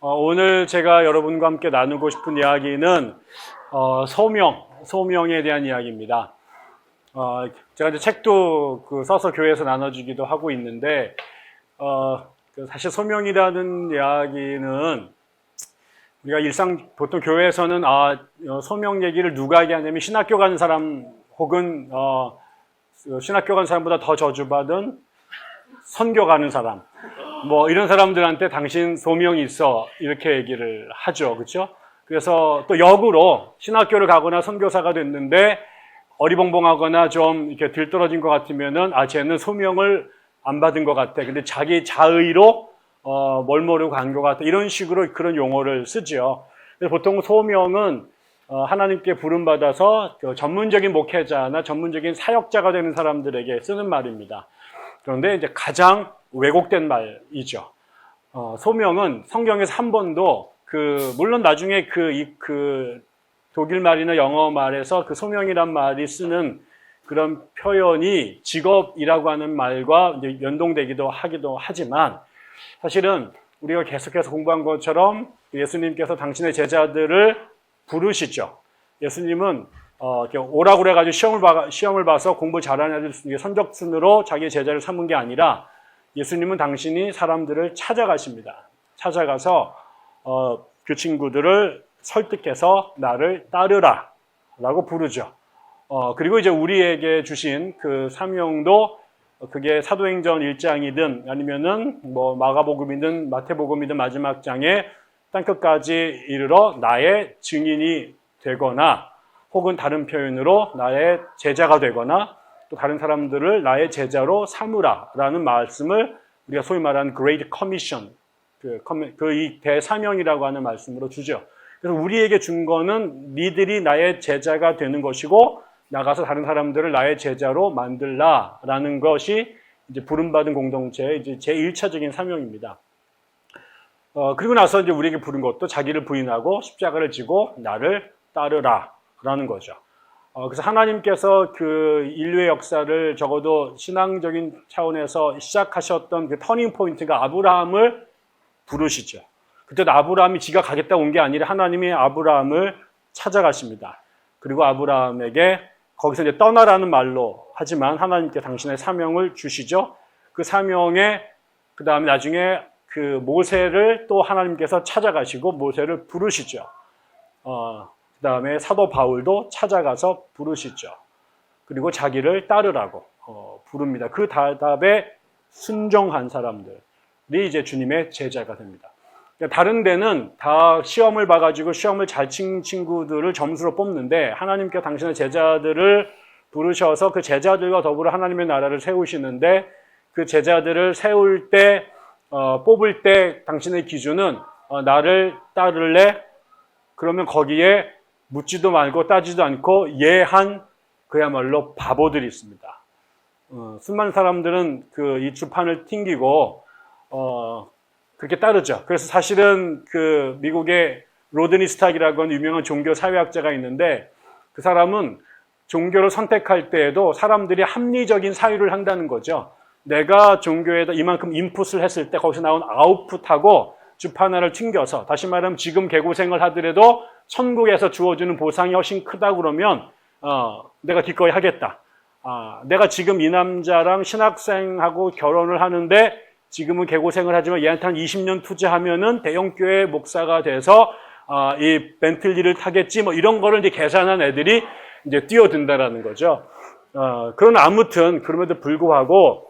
오늘 제가 여러분과 함께 나누고 싶은 이야기는 소명에 대한 이야기입니다. 제가 이제 책도 써서 교회에서 나눠주기도 하고 있는데, 사실 소명이라는 이야기는 우리가 보통 교회에서는 소명 얘기를 누가 얘기하냐면 신학교 가는 사람 혹은 신학교 가는 사람보다 더 저주받은 선교 가는 사람, 이런 사람들한테 당신 소명이 있어 이렇게 얘기를 하죠. 그렇죠? 그래서 또 역으로 신학교를 가거나 선교사가 됐는데 어리벙벙하거나 좀 이렇게 들떨어진 것 같으면은 쟤는 소명을 안 받은 것 같아. 근데 자기 자의로 뭘 모르고 간 것 같아. 이런 식으로 그런 용어를 쓰죠. 그래서 보통 소명은 하나님께 부름받아서 전문적인 목회자나 전문적인 사역자가 되는 사람들에게 쓰는 말입니다. 그런데 이제 가장 왜곡된 말이죠. 소명은 성경에서 한 번도 물론 나중에 독일 말이나 영어 말에서 그 소명이란 말이 쓰는 그런 표현이 직업이라고 하는 말과 이제 연동되기도 하지만 사실은 우리가 계속해서 공부한 것처럼 예수님께서 당신의 제자들을 부르시죠. 예수님은 오라고 그래가지고 시험을 봐서 공부 잘하는 애들 선적순으로 자기의 제자를 삼은 게 아니라 예수님은 당신이 사람들을 찾아가십니다. 찾아가서 그 친구들을 설득해서 나를 따르라 라고 부르죠. 그리고 이제 우리에게 주신 그 사명도 그게 사도행전 1장이든 아니면은 마가복음이든 마태복음이든 마지막 장에 땅끝까지 이르러 나의 증인이 되거나 혹은 다른 표현으로 나의 제자가 되거나 또 다른 사람들을 나의 제자로 삼으라 라는 말씀을 우리가 소위 말하는 Great Commission, 이 대사명이라고 하는 말씀으로 주죠. 그래서 우리에게 준 거는 니들이 나의 제자가 되는 것이고 나가서 다른 사람들을 나의 제자로 만들라 라는 것이 이제 부름받은 공동체의 이제 제1차적인 사명입니다. 그리고 나서 이제 우리에게 부른 것도 자기를 부인하고 십자가를 지고 나를 따르라 라는 거죠. 그래서 하나님께서 그 인류의 역사를 적어도 신앙적인 차원에서 시작하셨던 그 터닝 포인트가 아브라함을 부르시죠. 그때도 아브라함이 지가 가겠다고 온 게 아니라 하나님이 아브라함을 찾아가십니다. 그리고 아브라함에게 거기서 이제 떠나라는 말로 하지만 하나님께 당신의 사명을 주시죠. 그 사명에 그 다음에 나중에 그 모세를 또 하나님께서 찾아가시고 모세를 부르시죠. 그 다음에 사도 바울도 찾아가서 부르시죠. 그리고 자기를 따르라고 부릅니다. 그 답에 순종한 사람들이 이제 주님의 제자가 됩니다. 다른 데는 다 시험을 봐가지고 시험을 잘 친 친구들을 점수로 뽑는데 하나님께 당신의 제자들을 부르셔서 그 제자들과 더불어 하나님의 나라를 세우시는데 그 제자들을 세울 때 뽑을 때 당신의 기준은 나를 따를래? 그러면 거기에 묻지도 말고 따지도 않고 예한 그야말로 바보들이 있습니다. 수많은 사람들은 이 주판을 튕기고 그렇게 따르죠. 그래서 사실은 미국의 로드니 스탁이라고 하는 유명한 종교 사회학자가 있는데 그 사람은 종교를 선택할 때에도 사람들이 합리적인 사유를 한다는 거죠. 내가 종교에다 이만큼 인풋을 했을 때 거기서 나온 아웃풋하고 주판을 튕겨서 다시 말하면 지금 개고생을 하더라도 천국에서 주어주는 보상이 훨씬 크다 그러면 내가 기꺼이 하겠다. 내가 지금 이 남자랑 신학생하고 결혼을 하는데 지금은 개고생을 하지만 얘한테 한 20년 투자하면은 대형교회 목사가 돼서 이 벤틀리를 타겠지 이런 거를 이제 계산한 애들이 이제 뛰어든다라는 거죠. 그러나 아무튼 그럼에도 불구하고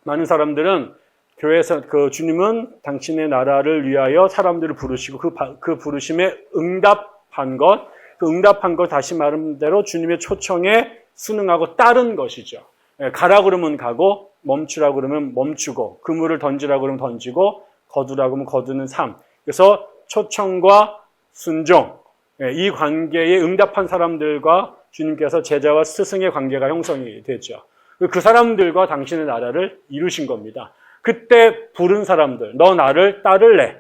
많은 사람들은 교회에서 주님은 당신의 나라를 위하여 사람들을 부르시고 그 부르심에 응답한 것, 그 응답한 것 다시 말한 대로 주님의 초청에 순응하고 따른 것이죠. 가라 그러면 가고 멈추라 그러면 멈추고 그물을 던지라 그러면 던지고 거두라 그러면 거두는 삶. 그래서 초청과 순종, 이 관계에 응답한 사람들과 주님께서 제자와 스승의 관계가 형성이 됐죠. 그 사람들과 당신의 나라를 이루신 겁니다. 그때 부른 사람들, 너 나를 따를래?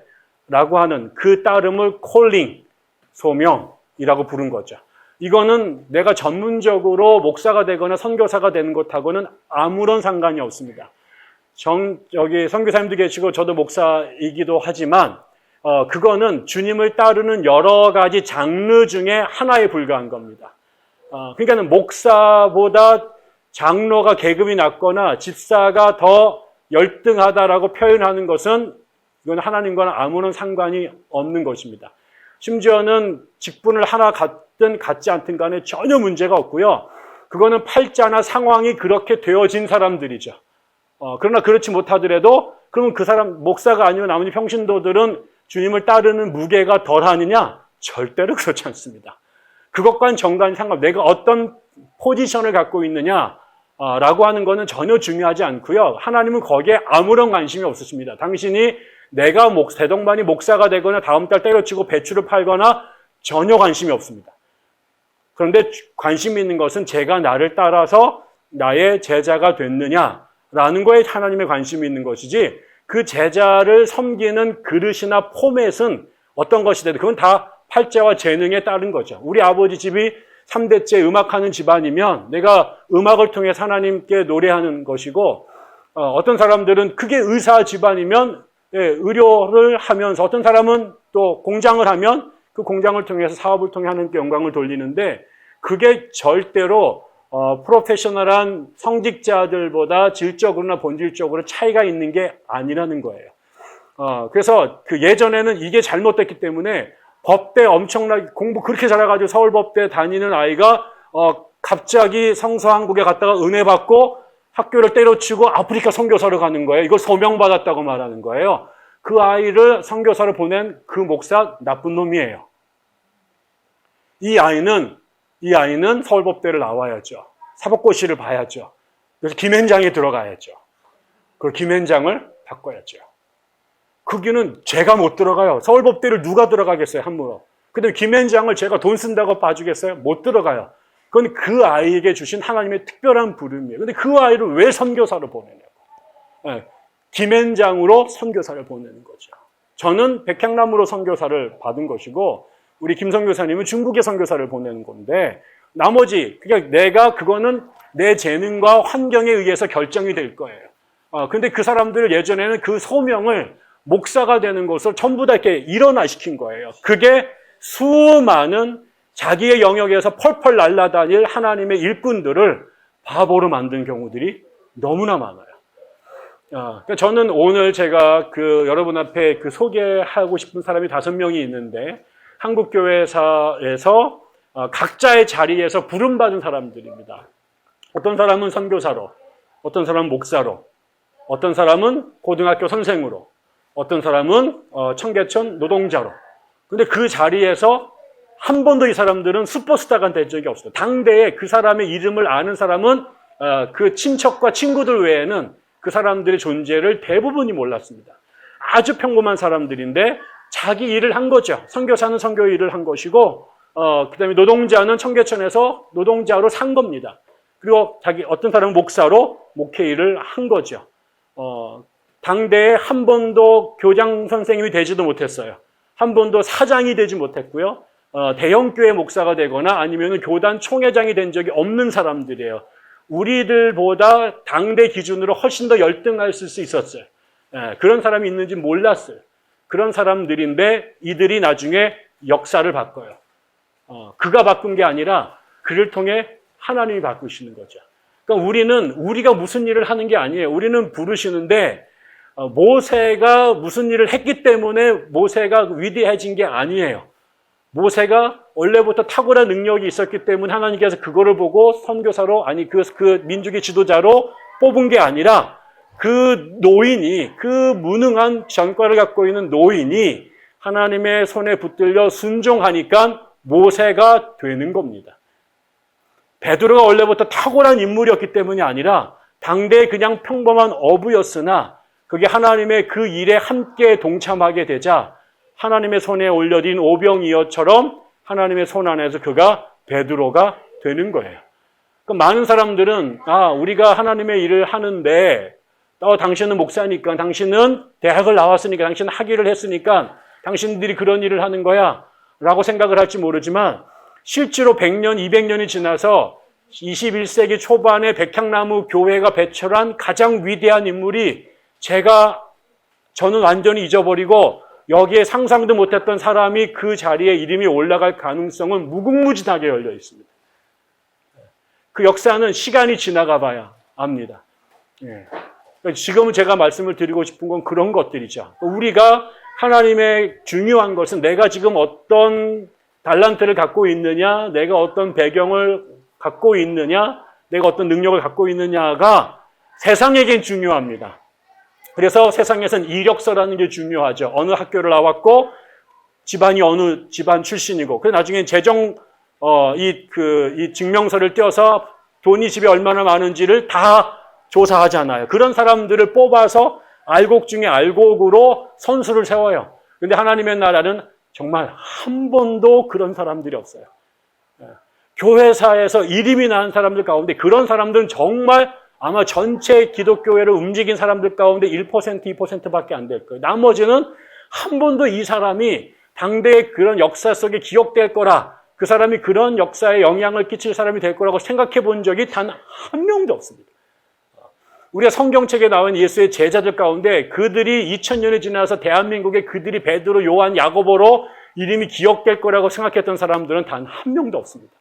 라고 하는 그 따름을 콜링, 소명이라고 부른 거죠. 이거는 내가 전문적으로 목사가 되거나 선교사가 되는 것하고는 아무런 상관이 없습니다. 여기 선교사님도 계시고 저도 목사이기도 하지만 그거는 주님을 따르는 여러 가지 장르 중에 하나에 불과한 겁니다. 그러니까 목사보다 장로가 계급이 낮거나 집사가 더 열등하다라고 표현하는 것은 이건 하나님과는 아무런 상관이 없는 것입니다. 심지어는 직분을 하나 갖든 갖지 않든 간에 전혀 문제가 없고요. 그거는 팔자나 상황이 그렇게 되어진 사람들이죠. 그러나 그렇지 못하더라도 그러면 그 사람 목사가 아니면 나머지 평신도들은 주님을 따르는 무게가 덜하느냐? 절대로 그렇지 않습니다. 그것과는 정관이 내가 어떤 포지션을 갖고 있느냐 라고 하는 것은 전혀 중요하지 않고요. 하나님은 거기에 아무런 관심이 없으십니다. 당신이 내가 대동반이 목사가 되거나 다음 달 때려치고 배추를 팔거나 전혀 관심이 없습니다. 그런데 관심이 있는 것은 제가 나를 따라서 나의 제자가 됐느냐라는 거에 하나님의 관심이 있는 것이지 그 제자를 섬기는 그릇이나 포맷은 어떤 것이 되든 그건 다 팔자와 재능에 따른 거죠. 우리 아버지 집이 3대째 음악하는 집안이면 내가 음악을 통해서 하나님께 노래하는 것이고 어떤 사람들은 그게 의사 집안이면 의료를 하면서 어떤 사람은 또 공장을 하면 그 공장을 통해서 사업을 통해 하나님께 영광을 돌리는데 그게 절대로 프로페셔널한 성직자들보다 질적으로나 본질적으로 차이가 있는 게 아니라는 거예요. 그래서 그 예전에는 이게 잘못됐기 때문에 법대 엄청나게 공부 그렇게 잘해가지고 서울법대 다니는 아이가 갑자기 성서한국에 갔다가 은혜 받고 학교를 때려치고 아프리카 선교사로 가는 거예요. 이걸 소명받았다고 말하는 거예요. 그 아이를 선교사로 보낸 그 목사 나쁜 놈이에요. 이 아이는 서울법대를 나와야죠. 사법고시를 봐야죠. 그래서 김현장에 들어가야죠. 그 김현장을 바꿔야죠. 거기는 제가 못 들어가요. 서울법대를 누가 들어가겠어요, 함부로. 근데 김현장을 제가 돈 쓴다고 봐주겠어요? 못 들어가요. 그건 그 아이에게 주신 하나님의 특별한 부름이에요. 근데 그 아이를 왜 선교사로 보내냐고. 네, 김현장으로 선교사를 보내는 거죠. 저는 백향나무로 선교사를 받은 것이고 우리 김 선교사님은 중국에 선교사를 보내는 건데 나머지 그러니까 그거는 내 재능과 환경에 의해서 결정이 될 거예요. 근데 그 사람들 예전에는 그 소명을 목사가 되는 것을 전부 다 이렇게 일어나시킨 거예요. 그게 수많은 자기의 영역에서 펄펄 날아다닐 하나님의 일꾼들을 바보로 만든 경우들이 너무나 많아요. 그러니까 저는 오늘 제가 여러분 앞에 소개하고 싶은 사람이 5명이 있는데 한국교회사에서 각자의 자리에서 부름받은 사람들입니다. 어떤 사람은 선교사로, 어떤 사람은 목사로, 어떤 사람은 고등학교 선생으로, 어떤 사람은 청계천 노동자로. 근데 그 자리에서 한 번도 이 사람들은 슈퍼스타가 된 적이 없어요. 당대에 그 사람의 이름을 아는 사람은 그 친척과 친구들 외에는 그 사람들의 존재를 대부분이 몰랐습니다. 아주 평범한 사람들인데 자기 일을 한 거죠. 선교사는 선교 일을 한 것이고 그다음에 노동자는 청계천에서 노동자로 산 겁니다. 그리고 어떤 사람은 목사로 목회 일을 한 거죠. 당대에 한 번도 교장 선생님이 되지도 못했어요. 한 번도 사장이 되지 못했고요. 대형교회 목사가 되거나 아니면 교단 총회장이 된 적이 없는 사람들이에요. 우리들보다 당대 기준으로 훨씬 더 열등할 수 있었어요. 그런 사람이 있는지 몰랐어요. 그런 사람들인데 이들이 나중에 역사를 바꿔요. 그가 바꾼 게 아니라 그를 통해 하나님이 바꾸시는 거죠. 그러니까 우리가 무슨 일을 하는 게 아니에요. 우리는 부르시는데 모세가 무슨 일을 했기 때문에 모세가 위대해진 게 아니에요. 모세가 원래부터 탁월한 능력이 있었기 때문에 하나님께서 그거를 보고 선교사로 그 민족의 지도자로 뽑은 게 아니라 그 무능한 전과를 갖고 있는 노인이 하나님의 손에 붙들려 순종하니까 모세가 되는 겁니다. 베드로가 원래부터 탁월한 인물이었기 때문이 아니라 당대에 그냥 평범한 어부였으나 그게 하나님의 그 일에 함께 동참하게 되자 하나님의 손에 올려진 오병이어처럼 하나님의 손 안에서 베드로가 되는 거예요. 그러니까 많은 사람들은 우리가 하나님의 일을 하는데 당신은 목사니까, 당신은 대학을 나왔으니까, 당신은 학위를 했으니까 당신들이 그런 일을 하는 거야 라고 생각을 할지 모르지만 실제로 100년, 200년이 지나서 21세기 초반에 백향나무 교회가 배출한 가장 위대한 인물이 저는 완전히 잊어버리고 여기에 상상도 못했던 사람이 그 자리에 이름이 올라갈 가능성은 무궁무진하게 열려 있습니다. 그 역사는 시간이 지나가 봐야 압니다. 지금은 제가 말씀을 드리고 싶은 건 그런 것들이죠. 우리가 하나님의 중요한 것은 내가 지금 어떤 달란트를 갖고 있느냐, 내가 어떤 배경을 갖고 있느냐, 내가 어떤 능력을 갖고 있느냐가 세상에겐 중요합니다. 그래서 세상에서는 이력서라는 게 중요하죠. 어느 학교를 나왔고, 집안이 어느 집안 출신이고, 그래서 나중에 이 증명서를 떼어서 돈이 집에 얼마나 많은지를 다 조사하잖아요. 그런 사람들을 뽑아서 알곡 중에 알곡으로 선수를 세워요. 근데 하나님의 나라는 정말 한 번도 그런 사람들이 없어요. 교회사에서 이름이 난 사람들 가운데 그런 사람들은 정말 아마 전체 기독교회를 움직인 사람들 가운데 1%, 2%밖에 안 될 거예요. 나머지는 한 번도 이 사람이 당대의 그런 역사 속에 기억될 거라, 그 사람이 그런 역사에 영향을 끼칠 사람이 될 거라고 생각해 본 적이 단 한 명도 없습니다. 우리가 성경책에 나온 예수의 제자들 가운데 그들이 2000년이 지나서 대한민국에 그들이 베드로, 요한, 야고보로 이름이 기억될 거라고 생각했던 사람들은 단 한 명도 없습니다.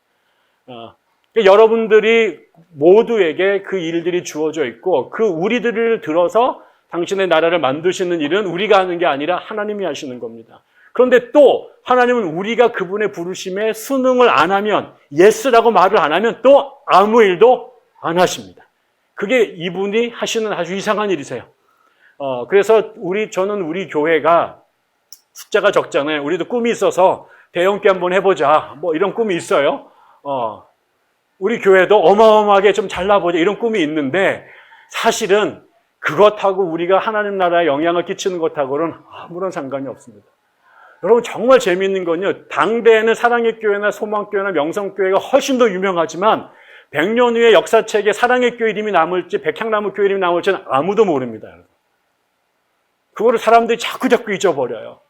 여러분들이 모두에게 그 일들이 주어져 있고, 그 우리들을 들어서 당신의 나라를 만드시는 일은 우리가 하는 게 아니라 하나님이 하시는 겁니다. 그런데 또 하나님은 우리가 그분의 부르심에 순응을 안 하면, 예스라고 말을 안 하면 또 아무 일도 안 하십니다. 그게 이분이 하시는 아주 이상한 일이세요. 그래서 저는 우리 교회가 숫자가 적잖아요. 우리도 꿈이 있어서 대형교 한번 해보자, 뭐 이런 꿈이 있어요. 우리 교회도 어마어마하게 좀 잘나보자 이런 꿈이 있는데, 사실은 그것하고 우리가 하나님 나라에 영향을 끼치는 것하고는 아무런 상관이 없습니다. 여러분, 정말 재미있는 건요, 당대에는 사랑의 교회나 소망교회나 명성교회가 훨씬 더 유명하지만 100년 후에 역사책에 사랑의 교회 이름이 남을지 백향나무 교회 이름이 남을지는 아무도 모릅니다. 그거를 사람들이 자꾸 잊어버려요.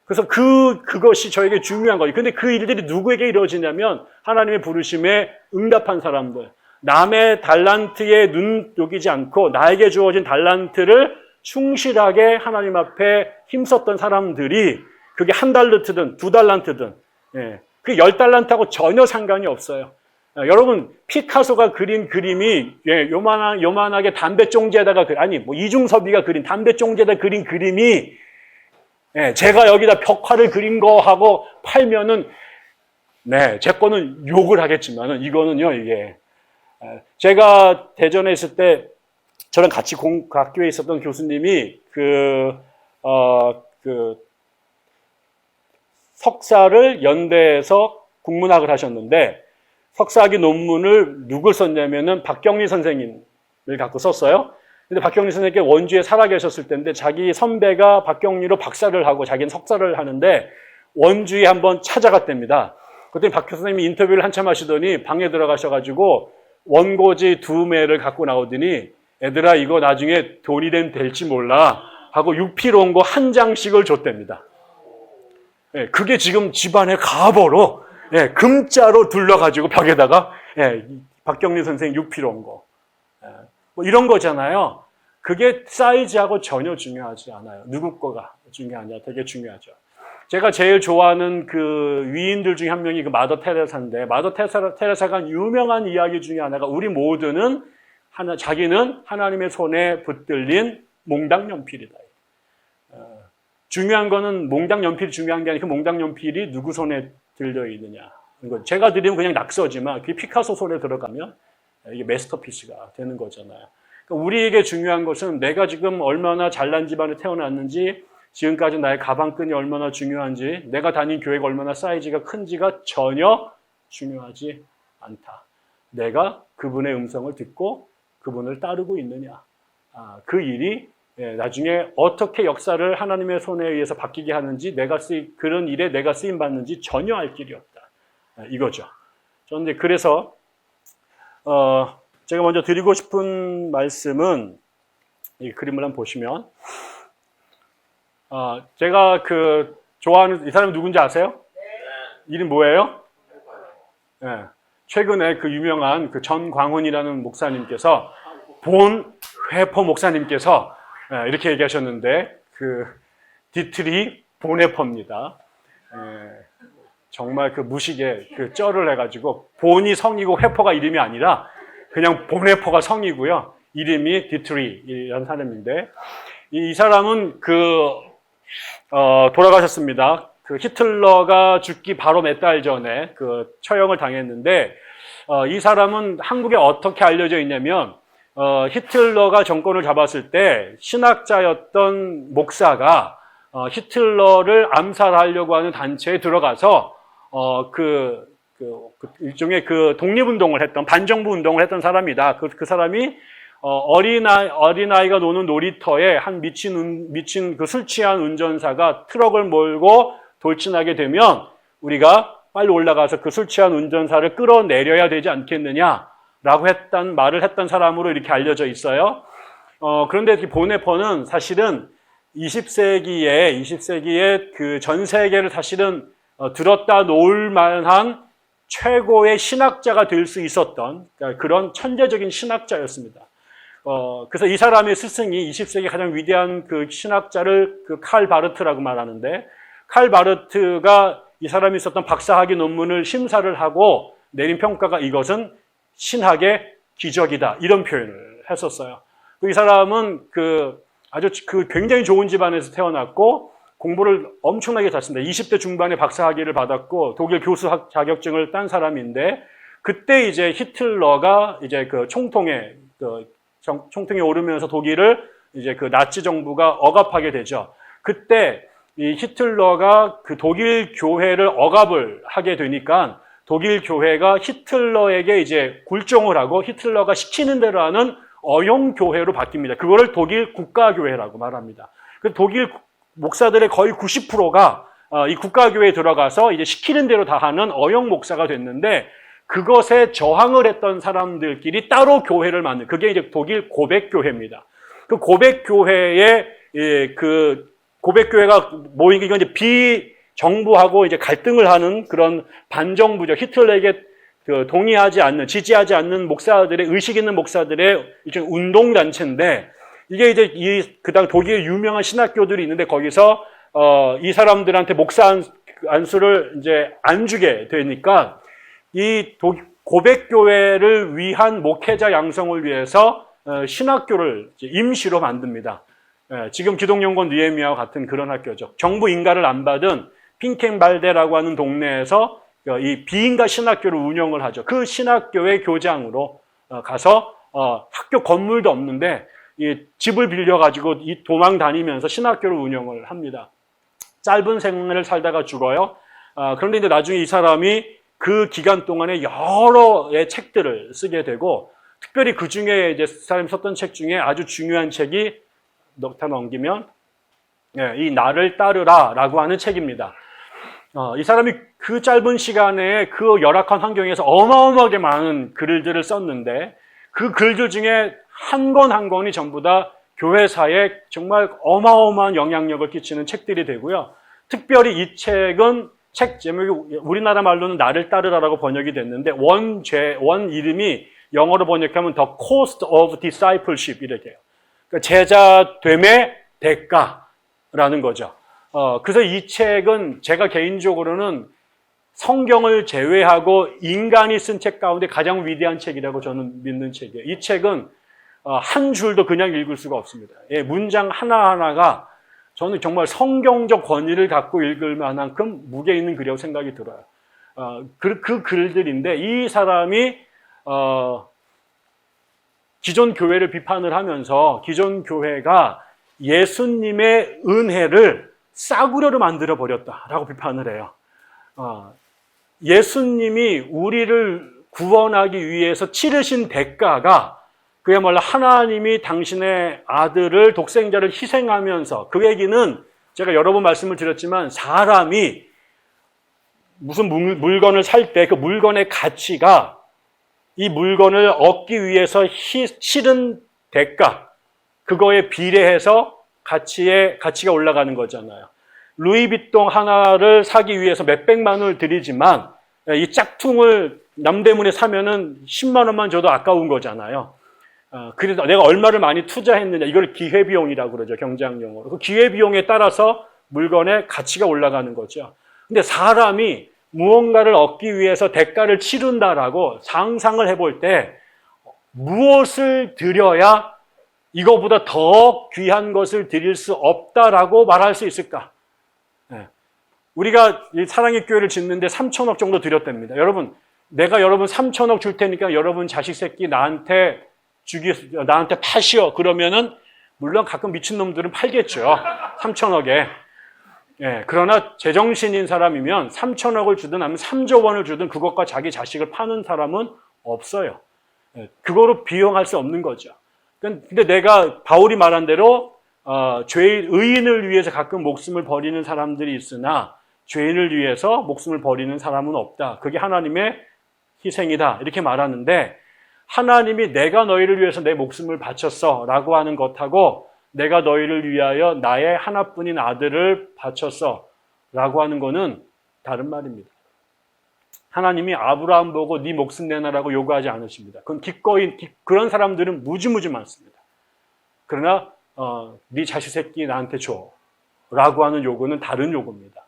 그래서 그것이 저에게 중요한 거예요. 근데 그 일들이 누구에게 이루어지냐면 하나님의 부르심에 응답한 사람들, 남의 달란트에 눈독이지 않고 나에게 주어진 달란트를 충실하게 하나님 앞에 힘썼던 사람들이, 그게 1달란트든 2달란트든 그 10달란트하고 전혀 상관이 없어요. 여러분, 피카소가 그린 그림이 요만하게 담배종지에다가 이중섭이가 그린 담배종지에다 그린 그림이 제가 여기다 벽화를 그린 거하고 팔면은 제 거는 욕을 하겠지만은 이거는요, 이게 제가 대전에 있을 때 저랑 같이 학교에 있었던 교수님이 석사를 연대에서 국문학을 하셨는데, 석사학위 논문을 누굴 썼냐면은 박경리 선생님을 갖고 썼어요. 근데 박경리 선생님께 원주에 살아 계셨을 때인데, 자기 선배가 박경리로 박사를 하고 자기는 석사를 하는데 원주에 한번 찾아갔답니다. 그랬더니 박 교수님이 인터뷰를 한참 하시더니 방에 들어가셔가지고 원고지 2매를 갖고 나오더니, 애들아 이거 나중에 돈이 될지 몰라 하고 6필 원고 1장씩을 줬답니다. 그게 지금 집안의 가보로 금자로 둘러가지고 벽에다가 박경리 선생 6필 원고 뭐 이런 거잖아요. 그게 사이즈하고 전혀 중요하지 않아요. 누구 거가 중요하냐, 되게 중요하죠. 제가 제일 좋아하는 그 위인들 중에 한 명이 그 마더 테레사인데, 마더 테레사가 유명한 이야기 중에 하나가, 우리 모두는 자기는 하나님의 손에 붙들린 몽당 연필이다. 중요한 거는 몽당 연필이 중요한 게 아니고 그 몽당 연필이 누구 손에 들려 있느냐. 제가 드리면 그냥 낙서지만 그게 피카소 손에 들어가면 이게 마스터피스가 되는 거잖아요. 그러니까 우리에게 중요한 것은 내가 지금 얼마나 잘난 집안에 태어났는지, 지금까지 나의 가방끈이 얼마나 중요한지, 내가 다닌 교회가 얼마나 사이즈가 큰지가 전혀 중요하지 않다. 내가 그분의 음성을 듣고 그분을 따르고 있느냐. 그 일이 나중에 어떻게 역사를 하나님의 손에 의해서 바뀌게 하는지, 그런 일에 내가 쓰임 받는지 전혀 알 길이 없다. 이거죠. 저는 그래서 제가 먼저 드리고 싶은 말씀은, 이 그림을 한번 보시면, 제가 좋아하는 이 사람이 누군지 아세요? 이름 뭐예요? 최근에 그 유명한 전광훈이라는 목사님께서, 본 회포 목사님께서 이렇게 얘기하셨는데, 디트리 보네퍼입니다. 정말 그 무식에 그 쩔을 해가지고 본이 성이고 회퍼가 이름이 아니라 그냥 보네퍼가 성이고요. 이름이 디트리라는 사람인데 이 사람은 돌아가셨습니다. 그 히틀러가 죽기 바로 몇 달 전에 그 처형을 당했는데 이 사람은 한국에 어떻게 알려져 있냐면 히틀러가 정권을 잡았을 때 신학자였던 목사가 히틀러를 암살하려고 하는 단체에 들어가서 일종의 그 독립운동을 했던 반정부 운동을 했던 사람이다. 그 사람이 어린아이가 노는 놀이터에 한 미친 그 술 취한 운전사가 트럭을 몰고 돌진하게 되면 우리가 빨리 올라가서 그 술 취한 운전사를 끌어내려야 되지 않겠느냐라고 말을 했던 사람으로 이렇게 알려져 있어요. 그런데 이 보네퍼는 사실은 20세기에 그 전 세계를 사실은 들었다 놓을 만한 최고의 신학자가 될 수 있었던 그런 천재적인 신학자였습니다. 그래서 이 사람의 스승이 20세기 가장 위대한 그 신학자를 그 칼 바르트라고 말하는데 칼 바르트가 이 사람이 썼던 박사학위 논문을 심사를 하고 내린 평가가 이것은 신학의 기적이다 이런 표현을 했었어요. 이 사람은 아주 굉장히 좋은 집안에서 태어났고 공부를 엄청나게 잘했습니다. 20대 중반에 박사학위를 받았고 독일 교수 자격증을 딴 사람인데 그때 이제 히틀러가 이제 그 총통에 오르면서 독일을 이제 그 나치 정부가 억압하게 되죠. 그때 이 히틀러가 그 독일 교회를 억압을 하게 되니까 독일 교회가 히틀러에게 이제 굴종을 하고 히틀러가 시키는 대로 하는 어용 교회로 바뀝니다. 그거를 독일 국가교회라고 말합니다. 그 독일 목사들의 거의 90%가 이 국가교회에 들어가서 이제 시키는 대로 다 하는 어용 목사가 됐는데 그것에 저항을 했던 사람들끼리 따로 교회를 만든 그게 이제 독일 고백교회입니다. 그 고백교회의 고백교회가 모인 게 이건 이제 비정부하고 이제 갈등을 하는 그런 반정부죠. 히틀러에게 동의하지 않는, 지지하지 않는 목사들의, 의식 있는 목사들의 일종의 운동단체인데, 이게 이제 그다음 독일의 유명한 신학교들이 있는데, 거기서, 이 사람들한테 목사 안수를 이제 안 주게 되니까, 고백교회를 위한 목회자 양성을 위해서, 신학교를 임시로 만듭니다. 지금 기독연구원 느헤미야와 같은 그런 학교죠. 정부 인가를 안 받은 핑켄발데라고 하는 동네에서 이 비인가 신학교를 운영을 하죠. 그 신학교의 교장으로 가서 학교 건물도 없는데 이 집을 빌려가지고 이 도망 다니면서 신학교를 운영을 합니다. 짧은 생을 살다가 죽어요. 그런데 이제 나중에 이 사람이 그 기간 동안에 여러의 책들을 쓰게 되고 특별히 그 중에 이제 사람이 썼던 책 중에 아주 중요한 책이 다 넘기면 이 나를 따르라라고 하는 책입니다. 이 사람이 그 짧은 시간에 그 열악한 환경에서 어마어마하게 많은 글들을 썼는데 그 글들 중에 한 권 한 권이 전부 다 교회사에 정말 어마어마한 영향력을 끼치는 책들이 되고요. 특별히 이 책은 책 제목이 우리나라 말로는 나를 따르라라고 번역이 됐는데 원 이름이 영어로 번역하면 The Cost of Discipleship 이렇게 돼요. 그러니까 제자됨의 대가라는 거죠. 그래서 이 책은 제가 개인적으로는 성경을 제외하고 인간이 쓴 책 가운데 가장 위대한 책이라고 저는 믿는 책이에요. 이 책은 한 줄도 그냥 읽을 수가 없습니다. 문장 하나하나가 저는 정말 성경적 권위를 갖고 읽을 만큼 무게 있는 글이라고 생각이 들어요. 그 글들인데 이 사람이 기존 교회를 비판을 하면서 기존 교회가 예수님의 은혜를 싸구려로 만들어 버렸다라고 비판을 해요. 예수님이 우리를 구원하기 위해서 치르신 대가가 그야말로 하나님이 당신의 아들을 독생자를 희생하면서 그 얘기는 제가 여러 번 말씀을 드렸지만 사람이 무슨 물건을 살 때 그 물건의 가치가 이 물건을 얻기 위해서 치른 대가 그거에 비례해서 가치가 올라가는 거잖아요. 루이비통 하나를 사기 위해서 몇백만 원을 들이지만 이 짝퉁을 남대문에 사면은 10만 원만 줘도 아까운 거잖아요. 그래서 내가 얼마를 많이 투자했느냐 이걸 기회비용이라고 그러죠. 경제학 용어로. 그 기회비용에 따라서 물건의 가치가 올라가는 거죠. 근데 사람이 무언가를 얻기 위해서 대가를 치른다라고 상상을 해볼 때 무엇을 드려야 이거보다 더 귀한 것을 드릴 수 없다라고 말할 수 있을까? 우리가 사랑의 교회를 짓는데 3천억 정도 드렸답니다. 여러분, 내가 여러분 3천억 줄 테니까 여러분 자식 새끼 나한테 파시오. 그러면은 물론 가끔 미친놈들은 팔겠죠. 3천억에. 그러나 제정신인 사람이면 3천억을 주든 아니면 3조 원을 주든 그것과 자기 자식을 파는 사람은 없어요. 그거로 비용할 수 없는 거죠. 근데 내가 바울이 말한 대로 의인을 위해서 가끔 목숨을 버리는 사람들이 있으나 죄인을 위해서 목숨을 버리는 사람은 없다. 그게 하나님의 희생이다. 이렇게 말하는데 하나님이 내가 너희를 위해서 내 목숨을 바쳤어 라고 하는 것하고 내가 너희를 위하여 나의 하나뿐인 아들을 바쳤어 라고 하는 거는 다른 말입니다. 하나님이 아브라함 보고 네 목숨 내놔라고 요구하지 않으십니다. 그건 기꺼이 그런 사람들은 무지무지 많습니다. 그러나 네 자식 새끼 나한테 줘 라고 하는 요구는 다른 요구입니다.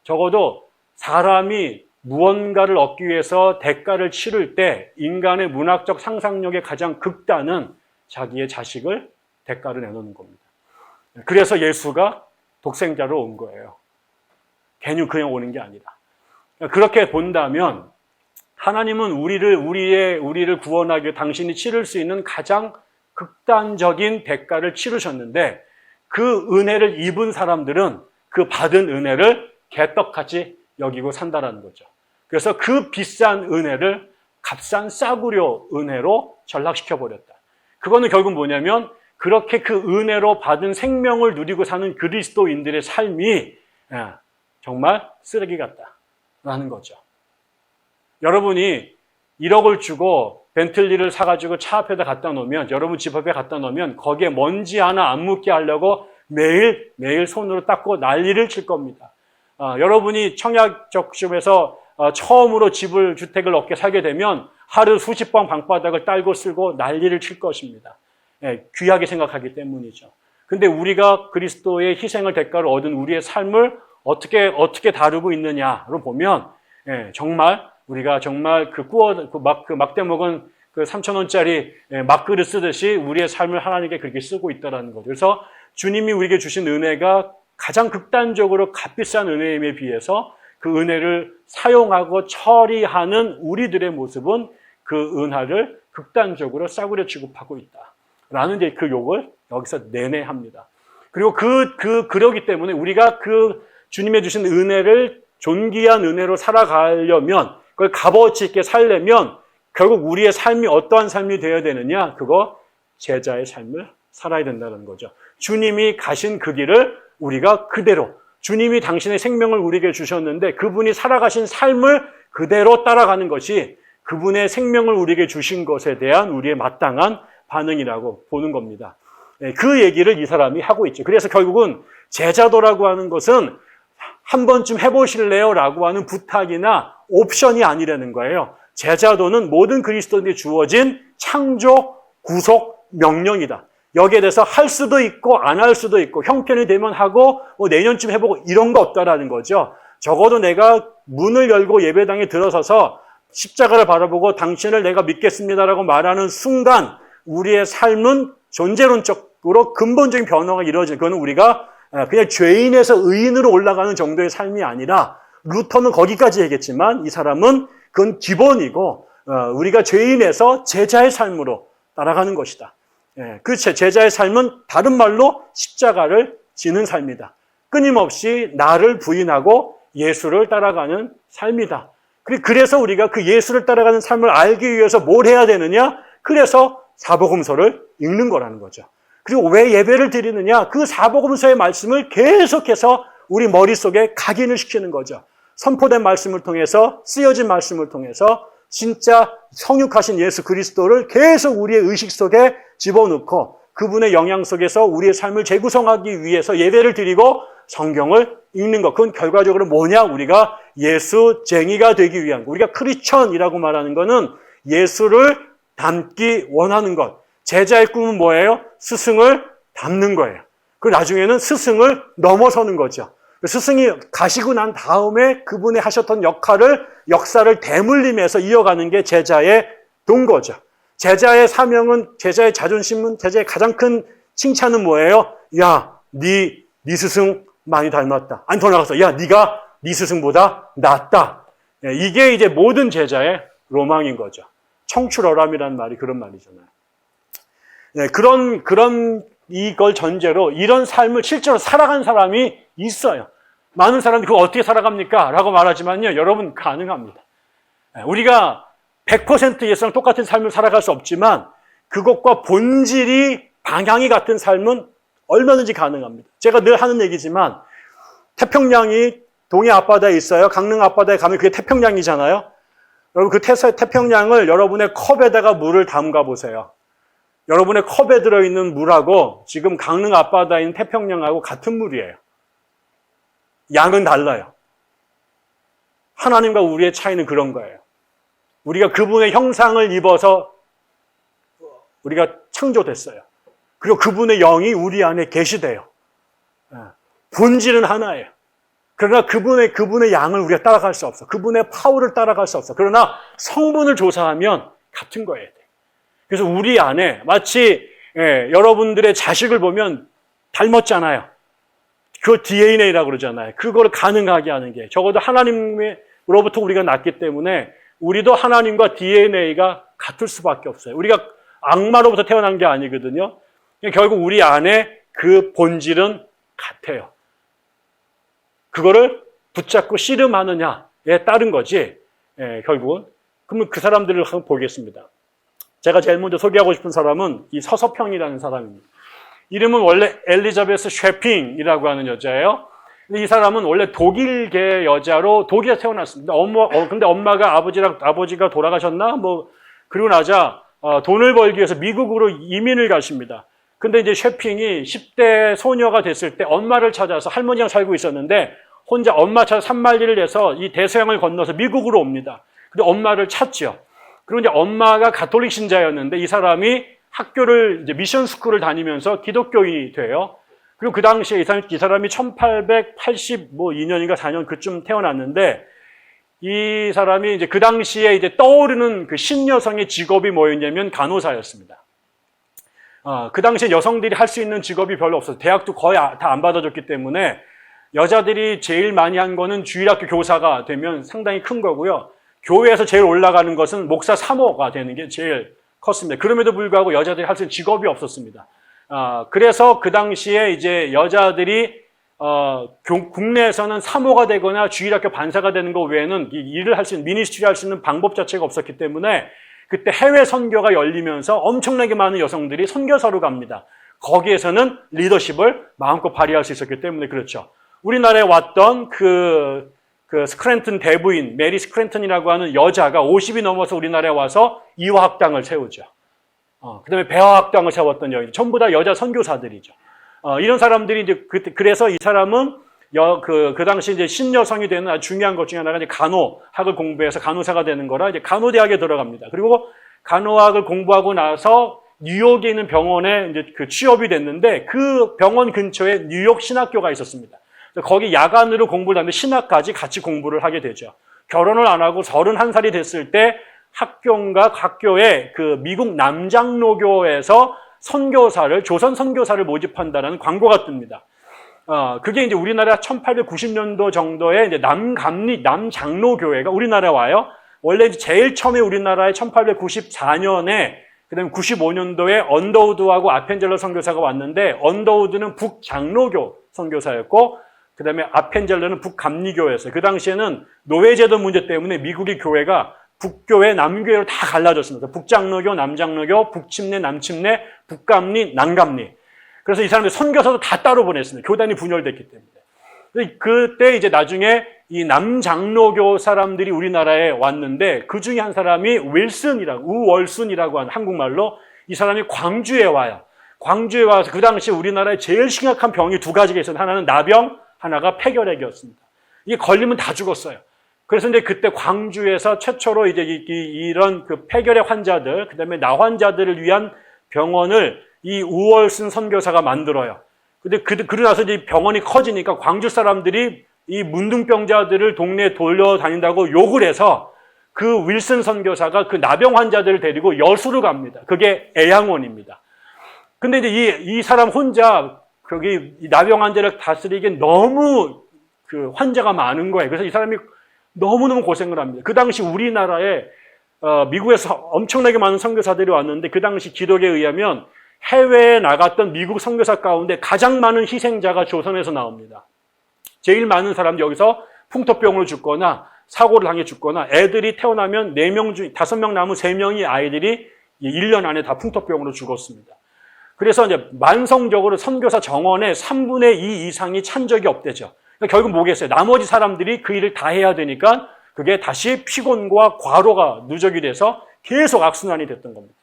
적어도 사람이 무언가를 얻기 위해서 대가를 치를 때 인간의 문학적 상상력의 가장 극단은 자기의 자식을 대가로 내놓는 겁니다. 그래서 예수가 독생자로 온 거예요. 괜히 그냥 오는 게 아니라. 그렇게 본다면 하나님은 우리를 구원하기 위해 당신이 치를 수 있는 가장 극단적인 대가를 치르셨는데 그 은혜를 입은 사람들은 그 받은 은혜를 개떡같이 여기고 산다라는 거죠. 그래서 그 비싼 은혜를 값싼 싸구려 은혜로 전락시켜버렸다. 그거는 결국 뭐냐면 그렇게 그 은혜로 받은 생명을 누리고 사는 그리스도인들의 삶이 정말 쓰레기 같다라는 거죠. 여러분이 1억을 주고 벤틀리를 사가지고 차 앞에다 갖다 놓으면 여러분 집 앞에 갖다 놓으면 거기에 먼지 하나 안 묻게 하려고 매일 손으로 닦고 난리를 칠 겁니다. 여러분이 청약적심에서 처음으로 주택을 얻게 살게 되면 하루 수십 번 방바닥을 딸고 쓸고 난리를 칠 것입니다. 귀하게 생각하기 때문이죠. 근데 우리가 그리스도의 희생을 대가로 얻은 우리의 삶을 어떻게 다루고 있느냐로 보면 정말 우리가 정말 그 막대 먹은 그 3,000원짜리 막그릇 쓰듯이 우리의 삶을 하나님께 그렇게 쓰고 있다는 거죠. 그래서 주님이 우리에게 주신 은혜가 가장 극단적으로 값비싼 은혜임에 비해서 그 은혜를 사용하고 처리하는 우리들의 모습은 그 은혜를 극단적으로 싸구려 취급하고 있다라는 이제 그 욕을 여기서 내내합니다. 그리고 그러기 때문에 우리가 그 주님의 주신 은혜를 존귀한 은혜로 살아가려면 그걸 값어치 있게 살려면 결국 우리의 삶이 어떠한 삶이 되어야 되느냐? 그거 제자의 삶을 살아야 된다는 거죠. 주님이 가신 그 길을 우리가 그대로 주님이 당신의 생명을 우리에게 주셨는데 그분이 살아가신 삶을 그대로 따라가는 것이 그분의 생명을 우리에게 주신 것에 대한 우리의 마땅한 반응이라고 보는 겁니다. 그 얘기를 이 사람이 하고 있죠. 그래서 결국은 제자도라고 하는 것은 한 번쯤 해보실래요? 라고 하는 부탁이나 옵션이 아니라는 거예요. 제자도는 모든 그리스도인에게 주어진 창조, 구속, 명령이다. 여기에 대해서 할 수도 있고 안 할 수도 있고 형편이 되면 하고 내년쯤 해보고 이런 거 없다라는 거죠. 적어도 내가 문을 열고 예배당에 들어서서 십자가를 바라보고 당신을 내가 믿겠습니다라고 말하는 순간 우리의 삶은 존재론적으로 근본적인 변화가 이루어지는 그건 우리가 그냥 죄인에서 의인으로 올라가는 정도의 삶이 아니라 루터는 거기까지 얘기했지만 이 사람은 그건 기본이고 우리가 죄인에서 제자의 삶으로 따라가는 것이다. 그 제자의 삶은 다른 말로 십자가를 지는 삶이다. 끊임없이 나를 부인하고 예수를 따라가는 삶이다. 그래서 우리가 그 예수를 따라가는 삶을 알기 위해서 뭘 해야 되느냐? 그래서 사복음서를 읽는 거라는 거죠. 그리고 왜 예배를 드리느냐? 그 사복음서의 말씀을 계속해서 우리 머릿속에 각인을 시키는 거죠. 선포된 말씀을 통해서 쓰여진 말씀을 통해서 진짜 성육하신 예수 그리스도를 계속 우리의 의식 속에 집어넣고 그분의 영향 속에서 우리의 삶을 재구성하기 위해서 예배를 드리고 성경을 읽는 것. 그건 결과적으로 뭐냐? 우리가 예수쟁이가 되기 위한 것. 우리가 크리스천이라고 말하는 것은 예수를 닮기 원하는 것. 제자의 꿈은 뭐예요? 스승을 닮는 거예요. 그 나중에는 스승을 넘어서는 거죠. 스승이 가시고 난 다음에 그분이 하셨던 역사를 대물림해서 이어가는 게 제자의 동거죠. 제자의 사명은, 제자의 자존심은, 제자의 가장 큰 칭찬은 뭐예요? 야, 네 스승 많이 닮았다. 아니, 더 나가서, 야, 네가 네 스승보다 낫다. 이게 이제 모든 제자의 로망인 거죠. 청출어람이라는 말이 그런 말이잖아요. 그런 이걸 전제로 이런 삶을 실제로 살아간 사람이 있어요. 많은 사람들이 그거 어떻게 살아갑니까? 라고 말하지만요, 여러분 가능합니다. 우리가 100% 예수랑 똑같은 삶을 살아갈 수 없지만 그것과 본질이 방향이 같은 삶은 얼마든지 가능합니다. 제가 늘 하는 얘기지만 태평양이 동해 앞바다에 있어요. 강릉 앞바다에 가면 그게 태평양이잖아요. 여러분 그 태평양을 여러분의 컵에다가 물을 담가 보세요. 여러분의 컵에 들어있는 물하고 지금 강릉 앞바다에 있는 태평양하고 같은 물이에요. 양은 달라요. 하나님과 우리의 차이는 그런 거예요. 우리가 그분의 형상을 입어서 우리가 창조됐어요. 그리고 그분의 영이 우리 안에 계시대요. 본질은 하나예요. 그러나 그분의 양을 우리가 따라갈 수 없어. 그분의 파워를 따라갈 수 없어. 그러나 성분을 조사하면 같은 거예요. 그래서 우리 안에 마치 여러분들의 자식을 보면 닮았잖아요. 그걸 DNA라고 그러잖아요. 그걸 가능하게 하는 게 적어도 하나님으로부터 우리가 났기 때문에 우리도 하나님과 DNA가 같을 수밖에 없어요. 우리가 악마로부터 태어난 게 아니거든요. 결국 우리 안에 그 본질은 같아요. 그거를 붙잡고 씨름하느냐에 따른 거지. 결국은. 그러면 그 사람들을 한번 보겠습니다. 제가 제일 먼저 소개하고 싶은 사람은 이 서서평이라는 사람입니다. 이름은 원래 엘리자베스 쉐핑이라고 하는 여자예요. 근데 이 사람은 원래 독일계 여자로 독일에서 태어났습니다. 근데 엄마가 아버지가 돌아가셨나? 그리고 나자 돈을 벌기 위해서 미국으로 이민을 가십니다. 근데 이제 쉐핑이 10대 소녀가 됐을 때 엄마를 찾아서 할머니랑 살고 있었는데 혼자 엄마 찾아 산말리를 해서 이 대서양을 건너서 미국으로 옵니다. 근데 엄마를 찾죠. 그리고 이제 엄마가 가톨릭 신자였는데 이 사람이 학교를 이제 미션 스쿨을 다니면서 기독교인이 돼요. 그리고 그 당시에 이 사람이 1882년인가 4년 그쯤 태어났는데 이 사람이 이제 그 당시에 이제 떠오르는 그 신여성의 직업이 뭐였냐면 간호사였습니다. 그 당시에 여성들이 할 수 있는 직업이 별로 없어서 대학도 거의 다 안 받아줬기 때문에 여자들이 제일 많이 한 거는 주일학교 교사가 되면 상당히 큰 거고요. 교회에서 제일 올라가는 것은 목사 사모가 되는 게 제일 컸습니다. 그럼에도 불구하고 여자들이 할 수 있는 직업이 없었습니다. 그래서 그 당시에 이제 여자들이 국내에서는 사모가 되거나 주일학교 반사가 되는 것 외에는 이 일을 할 수 있는 미니스트리 할 수 있는 방법 자체가 없었기 때문에 그때 해외 선교가 열리면서 엄청나게 많은 여성들이 선교사로 갑니다. 거기에서는 리더십을 마음껏 발휘할 수 있었기 때문에 그렇죠. 우리나라에 왔던 그 스크랜튼 대부인 메리 스크랜턴이라고 하는 여자가 50이 넘어서 우리나라에 와서 이화학당을 세우죠. 그다음에 배화학당을 세웠던 여인, 전부 다 여자 선교사들이죠. 이런 사람들이 이제 그래서 이 사람은 그 당시 이제 신여성이 되는 아주 중요한 것 중에 하나가 이제 간호학을 공부해서 간호사가 되는 거라 이제 간호대학에 들어갑니다. 그리고 간호학을 공부하고 나서 뉴욕에 있는 병원에 이제 그 취업이 됐는데 그 병원 근처에 뉴욕 신학교가 있었습니다. 거기 야간으로 공부를 하는데 신학까지 같이 공부를 하게 되죠. 결혼을 안 하고 31살이 됐을 때 학교에 그 미국 남장로교에서 조선 선교사를 모집한다는 광고가 뜹니다. 그게 이제 우리나라 1890년도 정도에 이제 남장로교회가 우리나라에 와요. 원래 제일 처음에 우리나라에 1894년에 그다음에 95년도에 언더우드하고 아펜젤러 선교사가 왔는데 언더우드는 북장로교 선교사였고 그다음에 아펜젤러는 북감리교였어요. 그 당시에는 노예제도 문제 때문에 미국의 교회가 북교회, 남교회로 다 갈라졌습니다. 북장로교, 남장로교, 북침례, 남침례, 북감리, 남감리. 그래서 이 사람들 선교사도 다 따로 보냈습니다. 교단이 분열됐기 때문에. 그때 이제 나중에 이 남장로교 사람들이 우리나라에 왔는데 그 중에 한 사람이 우월순이라고 하는 한국말로 이 사람이 광주에 와요. 광주에 와서 그 당시 우리나라에 제일 심각한 병이 두 가지가 있었는데 하나는 나병, 하나가 폐결핵이었습니다. 이게 걸리면 다 죽었어요. 그래서 이제 그때 광주에서 최초로 이제 이런 그 폐결핵 환자들, 그 다음에 나 환자들을 위한 병원을 이 우월순 선교사가 만들어요. 근데 그러고 나서 이제 병원이 커지니까 광주 사람들이 이 문둥병자들을 동네에 돌려다닌다고 욕을 해서 그 윌슨 선교사가 그 나병 환자들을 데리고 여수로 갑니다. 그게 애양원입니다. 근데 이제 이 사람 혼자 거기 나병 환자를 다스리기엔 너무 그 환자가 많은 거예요. 그래서 이 사람이 너무너무 고생을 합니다. 그 당시 우리나라에 미국에서 엄청나게 많은 선교사들이 왔는데 그 당시 기록에 의하면 해외에 나갔던 미국 선교사 가운데 가장 많은 희생자가 조선에서 나옵니다. 제일 많은 사람들이 여기서 풍토병으로 죽거나 사고를 당해 죽거나 애들이 태어나면 4명 중 5명 남은 3명의 아이들이 1년 안에 다 풍토병으로 죽었습니다. 그래서 이제 만성적으로 선교사 정원의 3분의 2 이상이 찬 적이 없대죠. 그러니까 결국 뭐겠어요? 나머지 사람들이 그 일을 다 해야 되니까 그게 다시 피곤과 과로가 누적이 돼서 계속 악순환이 됐던 겁니다.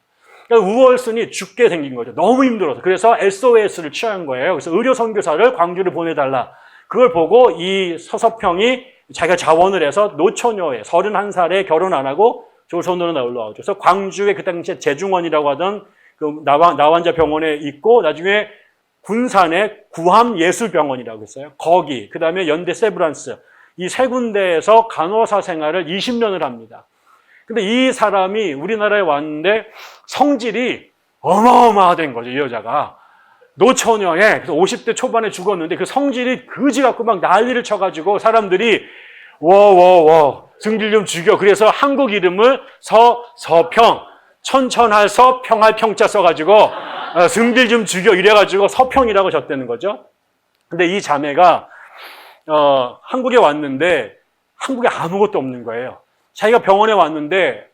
그러니까 우월순이 죽게 생긴 거죠. 너무 힘들어서. 그래서 SOS를 취한 거예요. 그래서 의료 선교사를 광주를 보내달라. 그걸 보고 이 서서평이 자기가 자원을 해서 노처녀에 31살에 결혼 안 하고 조선으로 올라오죠. 그래서 광주에 그 당시에 재중원이라고 하던 그 나환자 병원에 있고 나중에 군산에 구함예술병원이라고 했어요. 거기, 그 다음에 연대 세브란스 이 세 군데에서 간호사 생활을 20년을 합니다. 근데 이 사람이 우리나라에 왔는데 성질이 어마어마하된 거죠, 이 여자가. 노처녀에, 그래서 50대 초반에 죽었는데 그 성질이 그지 갖고 막 난리를 쳐가지고 사람들이 승질 좀 죽여. 그래서 한국 이름을 서평, 천천할 서, 평할 평자 써가지고 승질 좀 죽여 이래가지고 서평이라고 졌다는 거죠. 근데 이 자매가 한국에 왔는데 한국에 아무것도 없는 거예요. 자기가 병원에 왔는데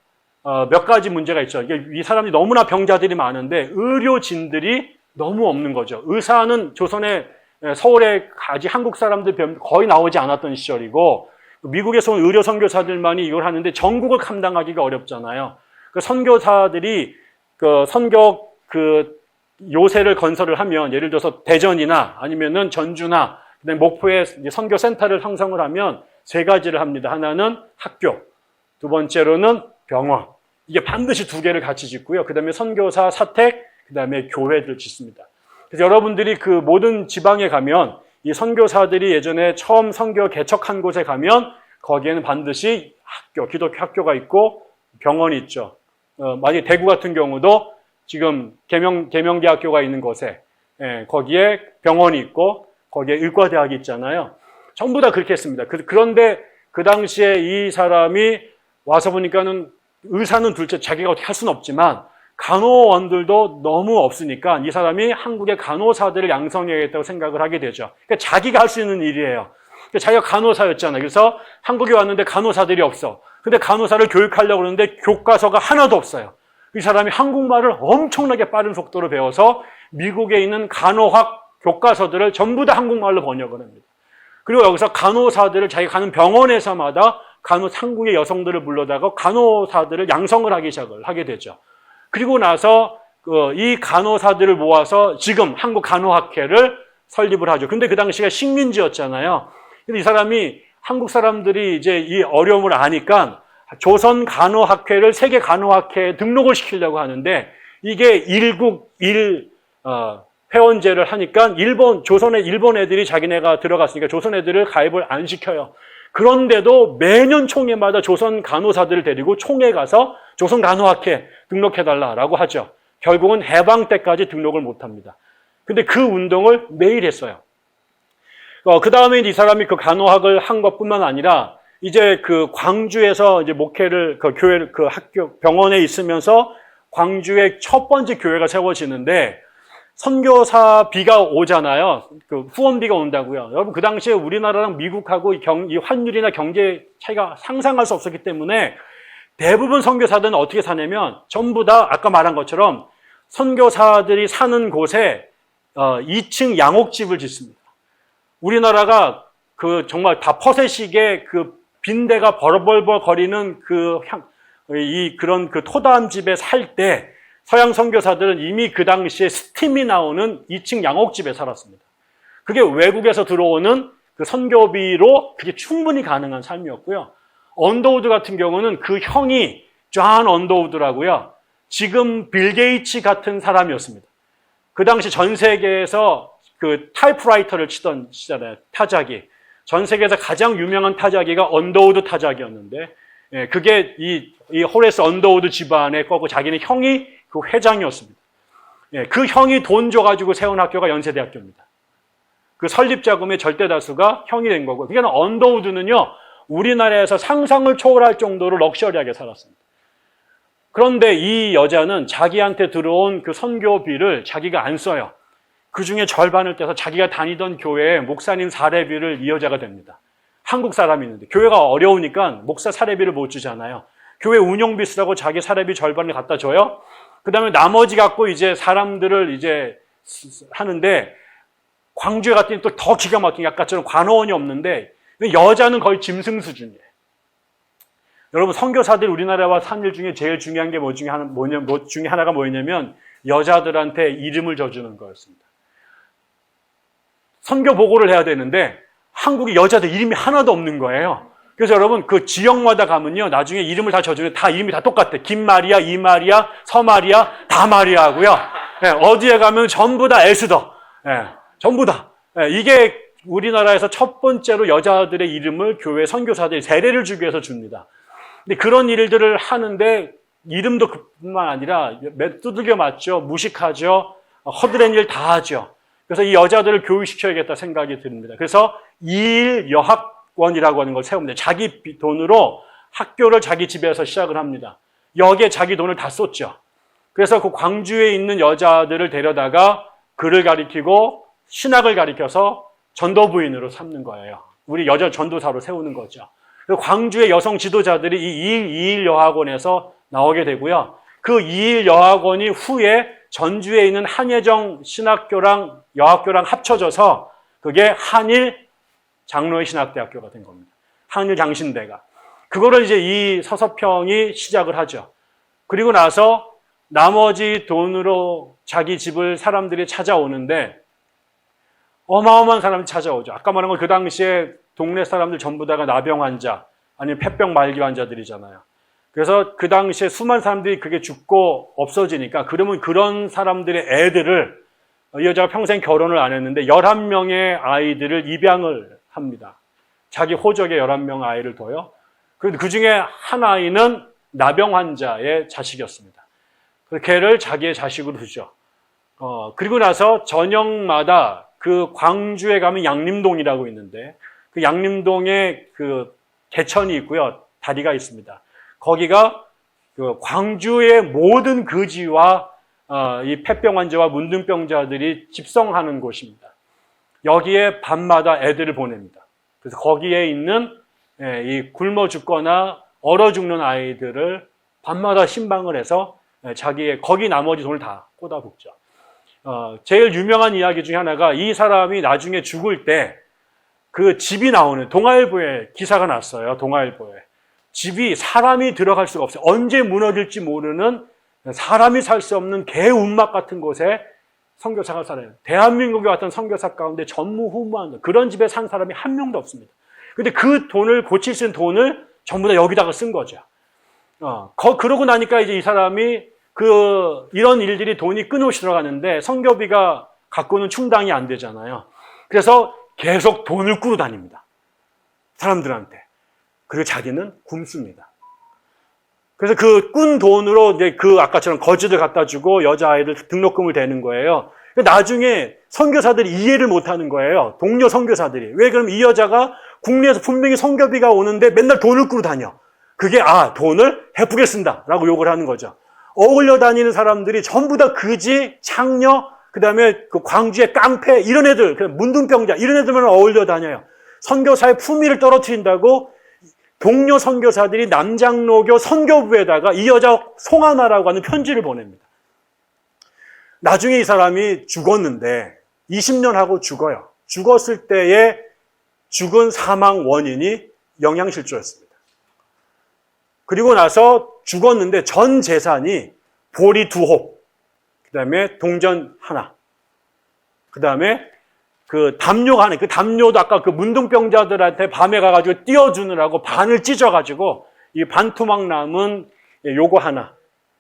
몇 가지 문제가 있죠. 이 사람이 너무나 병자들이 많은데 의료진들이 너무 없는 거죠. 의사는 조선에 서울에 가지 한국 사람들 거의 나오지 않았던 시절이고 미국에서 온 의료 선교사들만이 이걸 하는데 전국을 감당하기가 어렵잖아요. 그 선교사들이 그 선교 그 요새를 건설을 하면 예를 들어서 대전이나 아니면은 전주나 그다음에 목포에 선교 센터를 형성을 하면 3가지를 합니다. 하나는 학교, 두 번째로는 병원. 이게 반드시 2개를 같이 짓고요. 그다음에 선교사 사택, 그다음에 교회를 짓습니다. 그래서 여러분들이 그 모든 지방에 가면 이 선교사들이 예전에 처음 선교 개척한 곳에 가면 거기에는 반드시 학교, 기독교 학교가 있고 병원이 있죠. 만약에 대구 같은 경우도 지금 계명대학교가 있는 곳에 거기에 병원이 있고 거기에 의과대학이 있잖아요. 전부 다 그렇게 했습니다. 그런데 그 당시에 이 사람이 와서 보니까는 의사는 둘째 자기가 어떻게 할 수는 없지만 간호원들도 너무 없으니까 이 사람이 한국의 간호사들을 양성해야겠다고 생각을 하게 되죠. 그러니까 자기가 할 수 있는 일이에요. 그러니까 자기가 간호사였잖아요. 그래서 한국에 왔는데 간호사들이 없어. 근데 간호사를 교육하려고 그러는데 교과서가 하나도 없어요. 이 사람이 한국말을 엄청나게 빠른 속도로 배워서 미국에 있는 간호학 교과서들을 전부 다 한국말로 번역을 합니다. 그리고 여기서 간호사들을 자기가 가는 병원에서마다 한국의 여성들을 불러다가 간호사들을 양성을 하기 시작을 하게 되죠. 그리고 나서 이 간호사들을 모아서 지금 한국 간호학회를 설립을 하죠. 근데 그 당시가 식민지였잖아요. 근데 이 사람이 한국 사람들이 이제 이 어려움을 아니까 조선 간호학회를 세계 간호학회에 등록을 시키려고 하는데 이게 일국 회원제를 하니까 조선의 일본 애들이 자기네가 들어갔으니까 조선 애들을 가입을 안 시켜요. 그런데도 매년 총회마다 조선 간호사들을 데리고 총회 가서 조선 간호학회 등록해달라라고 하죠. 결국은 해방 때까지 등록을 못합니다. 근데 그 운동을 매일 했어요. 그 다음에 이 사람이 그 간호학을 한 것뿐만 아니라 이제 그 광주에서 이제 목회를 그 학교 병원에 있으면서 광주에 첫 번째 교회가 세워지는데 선교사비가 오잖아요. 그 후원비가 온다고요. 여러분 그 당시에 우리나라랑 미국하고 이 환율이나 경제 차이가 상상할 수 없었기 때문에 대부분 선교사들은 어떻게 사냐면 전부 다 아까 말한 것처럼 선교사들이 사는 곳에 2층 양옥집을 짓습니다. 우리나라가 그 정말 다 퍼세식의 그 빈대가 벌벌벌 거리는 그런 토담 집에 살 때 서양 선교사들은 이미 그 당시에 스팀이 나오는 2층 양옥집에 살았습니다. 그게 외국에서 들어오는 그 선교비로 그게 충분히 가능한 삶이었고요. 언더우드 같은 경우는 그 형이 존 언더우드라고요. 지금 빌 게이츠 같은 사람이었습니다. 그 당시 전 세계에서 그 타이프라이터를 치던 시절에 타자기. 전 세계에서 가장 유명한 타자기가 언더우드 타자기였는데, 예, 그게 이 호레스 언더우드 집안의 거고 자기는 형이 그 회장이었습니다. 예, 그 형이 돈 줘가지고 세운 학교가 연세대학교입니다. 그 설립 자금의 절대 다수가 형이 된 거고, 그러니까 언더우드는요, 우리나라에서 상상을 초월할 정도로 럭셔리하게 살았습니다. 그런데 이 여자는 자기한테 들어온 그 선교비를 자기가 안 써요. 그 중에 절반을 떼서 자기가 다니던 교회에 목사님 사례비를 이 여자가 됩니다. 한국 사람이 있는데 교회가 어려우니까 목사 사례비를 못 주잖아요. 교회 운영비 쓰라고 자기 사례비 절반을 갖다 줘요. 그 다음에 나머지 갖고 이제 사람들을 이제 하는데, 광주에 갔더니 또 더 기가 막힌 게 아까처럼 관원이 없는데 여자는 거의 짐승 수준이에요. 여러분, 선교사들이 우리나라와 산 일 중에 제일 중요한 게 뭐 중에 하나가 뭐였냐면 여자들한테 이름을 져주는 거였습니다. 선교 보고를 해야 되는데 한국에 여자들 이름이 하나도 없는 거예요. 그래서 여러분, 그 지역마다 가면요, 나중에 이름을 다 져주는데 다 이름이 다 똑같아. 김마리아, 이마리아, 서마리아, 다마리아 하고요. 네, 어디에 가면 전부 다 에스더. 네, 전부 다. 네, 이게 우리나라에서 첫 번째로 여자들의 이름을 교회 선교사들이 세례를 주기 위해서 줍니다. 근데 그런 일들을 하는데 이름도 그뿐만 아니라 두들겨 맞죠, 무식하죠, 허드렛 일 다 하죠. 그래서 이 여자들을 교육시켜야겠다 생각이 듭니다. 그래서 이일 여학원이라고 하는 걸 세웁니다. 자기 돈으로 학교를 자기 집에서 시작을 합니다. 여기에 자기 돈을 다 쏟죠. 그래서 그 광주에 있는 여자들을 데려다가 글을 가리키고 신학을 가리켜서 전도부인으로 삼는 거예요. 우리 여자 전도사로 세우는 거죠. 광주의 여성 지도자들이 이 이일 여학원에서 나오게 되고요. 그 이일 여학원이 후에 전주에 있는 한예정 신학교랑 여학교랑 합쳐져서 그게 한일 장로의 신학대학교가 된 겁니다. 한일 장신대가. 그거를 이제 이 서서평이 시작을 하죠. 그리고 나서 나머지 돈으로 자기 집을 사람들이 찾아오는데 어마어마한 사람이 찾아오죠. 아까 말한 건 그 당시에 동네 사람들 전부 다가 나병 환자, 아니면 폐병 말기 환자들이잖아요. 그래서 그 당시에 수많은 사람들이 그게 죽고 없어지니까, 그러면 그런 사람들의 애들을, 이 여자가 평생 결혼을 안 했는데 11명의 아이들을 입양을 합니다. 자기 호적에 11명 아이를 둬요. 그런데 그 중에 한 아이는 나병 환자의 자식이었습니다. 그래서 걔를 자기의 자식으로 두죠. 그리고 나서 저녁마다 그 광주에 가면 양림동이라고 있는데, 그 양림동에 그 개천이 있고요. 다리가 있습니다. 거기가 그 광주의 모든 거지와 이 폐병 환자와 문둥병자들이 집성하는 곳입니다. 여기에 밤마다 애들을 보냅니다. 그래서 거기에 있는 이 굶어 죽거나 얼어 죽는 아이들을 밤마다 신방을 해서 자기의 거기 나머지 돈을 다 꽂아붓죠. 제일 유명한 이야기 중에 하나가, 이 사람이 나중에 죽을 때 그 집이 나오는, 동아일보에 기사가 났어요. 동아일보에. 집이 사람이 들어갈 수가 없어요. 언제 무너질지 모르는, 사람이 살 수 없는 개운막 같은 곳에 선교사가 살아요. 대한민국에 왔던 선교사 가운데 전무후무한 그런 집에 산 사람이 한 명도 없습니다. 근데 그 돈을, 고칠 수 있는 돈을 전부 다 여기다가 쓴 거죠. 그러고 나니까 이제 이 사람이 이런 일들이 돈이 끊임없이 들어가는데 선교비가 갖고는 충당이 안 되잖아요. 그래서 계속 돈을 꾸러 다닙니다. 사람들한테. 그리고 자기는 굶습니다. 그래서 그 꾼 돈으로 이제 그 아까처럼 거지들 갖다 주고 여자아이들 등록금을 대는 거예요. 나중에 선교사들이 이해를 못 하는 거예요. 동료 선교사들이. 왜 그럼 이 여자가 국내에서 분명히 선교비가 오는데 맨날 돈을 꾸러 다녀. 그게 돈을 해프게 쓴다라고 욕을 하는 거죠. 어울려 다니는 사람들이 전부 다 그지, 창녀, 그 다음에 그 광주의 깡패, 이런 애들, 문둥병자, 이런 애들만 어울려 다녀요. 선교사의 품위를 떨어뜨린다고 동료 선교사들이 남장로교 선교부에다가 이 여자 송하나라고 하는 편지를 보냅니다. 나중에 이 사람이 죽었는데 20년 하고 죽어요. 죽었을 때의 죽은 사망 원인이 영양실조였습니다. 그리고 나서 죽었는데 전 재산이 보리 2홉, 그 다음에 동전 하나, 그 다음에 그 담요가 하나, 그 담요도 아까 그 문둥병자들한테 밤에 가가지고 띄워주느라고 반을 찢어가지고 이 반토막 남은 요거 하나,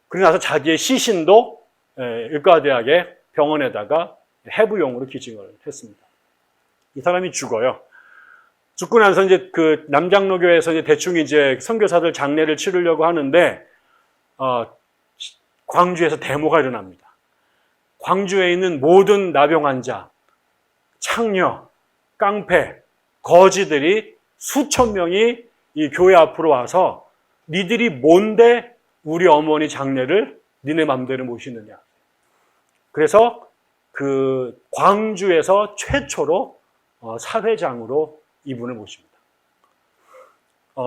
그리고 나서 자기의 시신도 의과대학의 병원에다가 해부용으로 기증을 했습니다. 이 사람이 죽어요. 죽고 나서 이제 그 남장로교에서 이제 대충 이제 선교사들 장례를 치르려고 하는데, 광주에서 데모가 일어납니다. 광주에 있는 모든 나병 환자, 창녀, 깡패, 거지들이 수천 명이 이 교회 앞으로 와서 니들이 뭔데 우리 어머니 장례를 니네 맘대로 모시느냐. 그래서 그 광주에서 최초로 사회장으로 이분을 모십니다.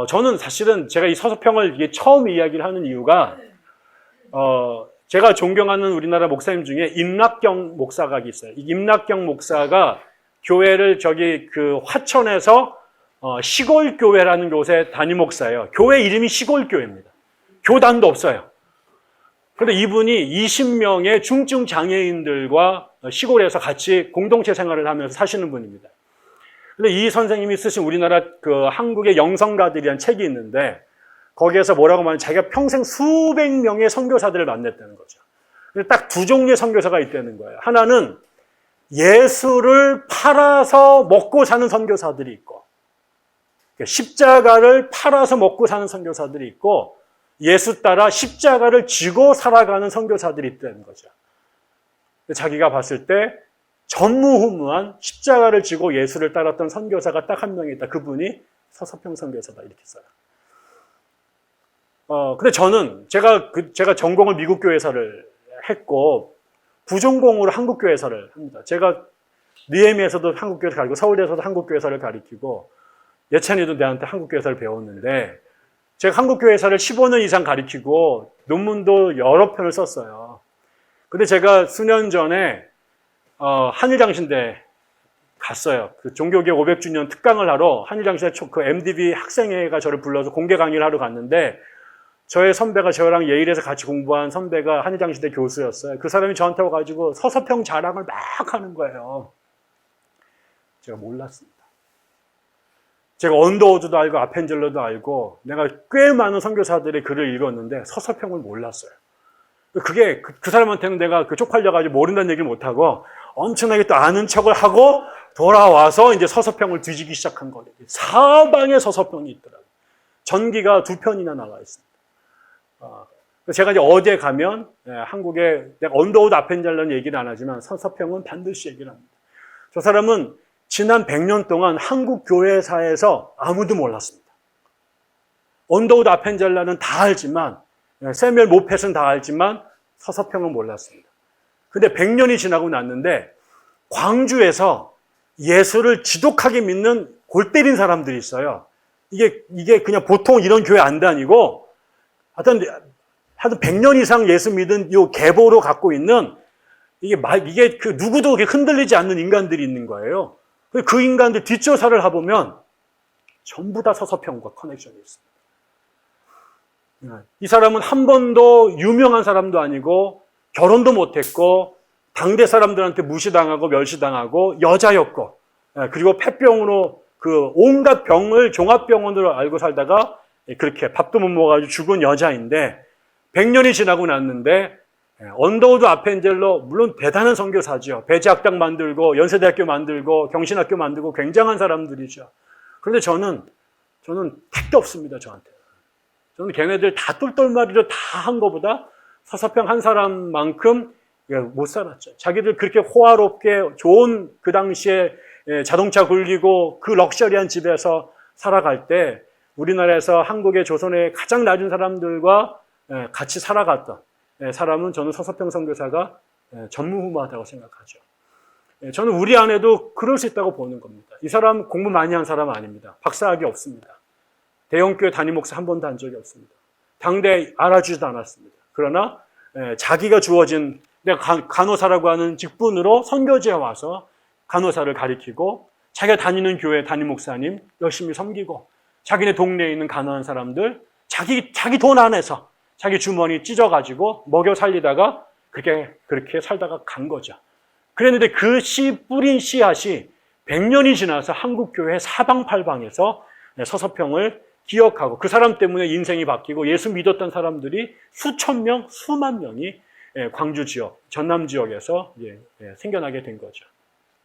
저는 사실은 제가 이 서서평을 이게 처음 이야기를 하는 이유가 제가 존경하는 우리나라 목사님 중에 임낙경 목사가 있어요. 이 임낙경 목사가 교회를 저기 그 화천에서 시골 교회라는 곳에 담임 목사예요. 교회 이름이 시골 교회입니다. 교단도 없어요. 그런데 이분이 20명의 중증 장애인들과 시골에서 같이 공동체 생활을 하면서 사시는 분입니다. 근데 이 선생님이 쓰신 우리나라 그 한국의 영성가들이라는 책이 있는데 거기에서 뭐라고 말하면 자기가 평생 수백 명의 선교사들을 만났다는 거죠. 딱 두 종류의 선교사가 있다는 거예요. 하나는 예수를 팔아서 먹고 사는 선교사들이 있고, 십자가를 팔아서 먹고 사는 선교사들이 있고, 예수 따라 십자가를 지고 살아가는 선교사들이 있다는 거죠. 자기가 봤을 때 전무후무한 십자가를 지고 예수를 따랐던 선교사가 딱 한 명이 있다. 그분이 서서평 선교사다. 이렇게 써요. 근데 저는 제가 전공을 미국 교회사를 했고 부전공으로 한국 교회사를 합니다. 제가 니에미에서도 한국 교회사 가르치고 서울대에서도 한국 교회사를 가르치고 예찬이도 내한테 한국 교회사를 배웠는데 제가 한국 교회사를 15년 이상 가르치고 논문도 여러 편을 썼어요. 근데 제가 수년 전에 한일장신대 갔어요. 그 종교개혁 500주년 특강을 하러 한일장신대 그 MDB 학생회가 저를 불러서 공개 강의를 하러 갔는데 저의 선배가 저랑 예일에서 같이 공부한 선배가 한일장신대 교수였어요. 그 사람이 저한테 와가지고 서서평 자랑을 막 하는 거예요. 제가 몰랐습니다. 제가 언더우드도 알고 아펜젤러도 알고 내가 꽤 많은 선교사들의 글을 읽었는데 서서평을 몰랐어요. 그게 그 사람한테는 내가 그 쪽팔려가지고 모른다는 얘기를 못하고 엄청나게 또 아는 척을 하고 돌아와서 이제 서서평을 뒤지기 시작한 거예요. 사방에 서서평이 있더라고요. 전기가 2편이나 나와 있습니다. 제가 이제 어디에 가면 한국에 내가 언더우드 아펜젤러는 얘기를 안 하지만 서서평은 반드시 얘기를 합니다. 저 사람은 지난 100년 동안 한국 교회사에서 아무도 몰랐습니다. 언더우드 아펜젤러는 다 알지만 세뮤엘 모펫은 다 알지만 서서평은 몰랐습니다. 근데 100년이 지나고 났는데 광주에서 예수를 지독하게 믿는 골 때린 사람들이 있어요. 이게 그냥 보통 이런 교회 안 다니고 하여튼 100년 이상 예수 믿은 요 계보로 갖고 있는 이게 그 누구도 흔들리지 않는 인간들이 있는 거예요. 그 인간들 뒷조사를 해보면 전부 다 서서평과 커넥션이 있습니다. 이 사람은 한 번도 유명한 사람도 아니고 결혼도 못했고 당대 사람들한테 무시당하고 멸시당하고 여자였고 그리고 폐병으로 그 온갖 병을 종합병원으로 알고 살다가 그렇게 밥도 못 먹어가지고 죽은 여자인데 100년이 지나고 났는데 언더우드 아펜젤러 물론 대단한 선교사죠. 배제학당 만들고 연세대학교 만들고 경신학교 만들고 굉장한 사람들이죠. 그런데 저는 택도 없습니다. 저한테. 저는 걔네들 다 똘똘마리로 다 한 것보다 서서평 한 사람만큼 못 살았죠. 자기들 그렇게 호화롭게 좋은 그 당시에 자동차 굴리고 그 럭셔리한 집에서 살아갈 때 우리나라에서 한국의 조선의 가장 낮은 사람들과 같이 살아갔던 사람은 저는 서서평 선교사가 전무후무하다고 생각하죠. 저는 우리 안에도 그럴 수 있다고 보는 겁니다. 이 사람 공부 많이 한 사람 아닙니다. 박사학위 없습니다. 대형교회 담임 목사 한 번도 한 적이 없습니다. 당대 알아주지도 않았습니다. 그러나 자기가 주어진 내가 간호사라고 하는 직분으로 선교지에 와서 간호사를 가리키고 자기가 다니는 교회 담임 목사님 열심히 섬기고 자기네 동네에 있는 가난한 사람들 자기 돈 안에서 자기 주머니 찢어가지고 먹여 살리다가 그렇게 살다가 간 거죠. 그랬는데 그 뿌린 씨앗이 100년이 지나서 한국교회 사방팔방에서 서서평을 기억하고 그 사람 때문에 인생이 바뀌고 예수 믿었던 사람들이 수천 명, 수만 명이 광주 지역, 전남 지역에서 생겨나게 된 거죠.